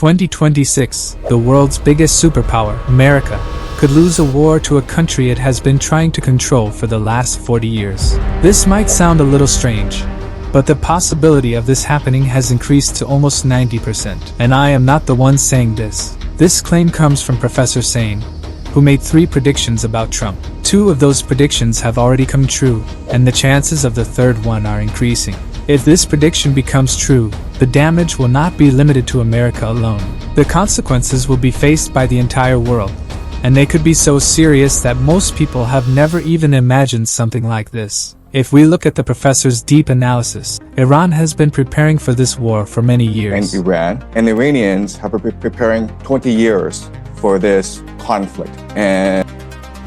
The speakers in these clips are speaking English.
2026, the world's biggest superpower, America, could lose a war to a country it has been trying to control for the last 40 years. This might sound a little strange, but the possibility of this happening has increased to almost 90%. And I am not the one saying this. This claim comes from Professor Sain, who made 3 predictions about Trump. 2 of those predictions have already come true, and the chances of the third one are increasing. If this prediction becomes true, the damage will not be limited to America alone. The consequences will be faced by the entire world, and they could be so serious that most people have never even imagined something like this. If we look at the professor's deep analysis, Iran has been preparing for this war for many years. And Iran and the Iranians have been preparing 20 years for this conflict. And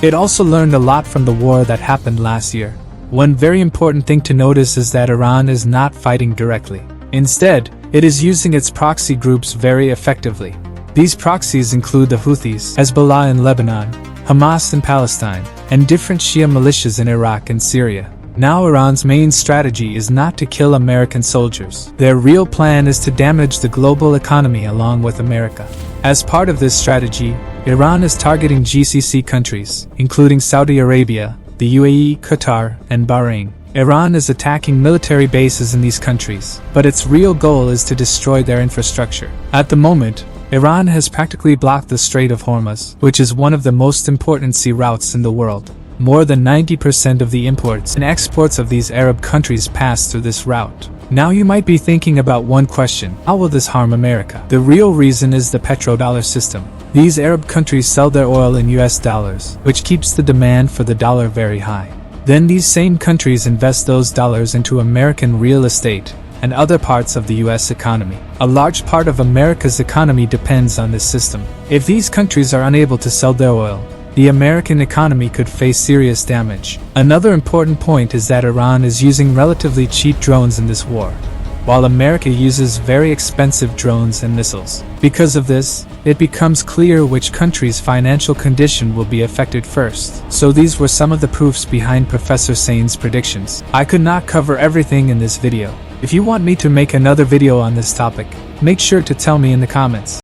it also learned a lot from the war that happened last year. One very important thing to notice is that Iran is not fighting directly. Instead, it is using its proxy groups very effectively. These proxies include the Houthis, Hezbollah in Lebanon, Hamas in Palestine, and different Shia militias in Iraq and Syria. Now Iran's main strategy is not to kill American soldiers. Their real plan is to damage the global economy along with America. As part of this strategy, Iran is targeting GCC countries, including Saudi Arabia, the UAE, Qatar, and Bahrain. Iran is attacking military bases in these countries, but its real goal is to destroy their infrastructure. At the moment, Iran has practically blocked the Strait of Hormuz, which is one of the most important sea routes in the world. More than 90% of the imports and exports of these Arab countries pass through this route. Now you might be thinking about one question: how will this harm America? The real reason is the petrodollar system. These Arab countries sell their oil in US dollars, which keeps the demand for the dollar very high. Then these same countries invest those dollars into American real estate and other parts of the US economy. A large part of America's economy depends on this system. If these countries are unable to sell their oil, the American economy could face serious damage. Another important point is that Iran is using relatively cheap drones in this war, while America uses very expensive drones and missiles. Because of this, it becomes clear which country's financial condition will be affected first. So these were some of the proofs behind Professor Sain's predictions. I could not cover everything in this video. If you want me to make another video on this topic, make sure to tell me in the comments.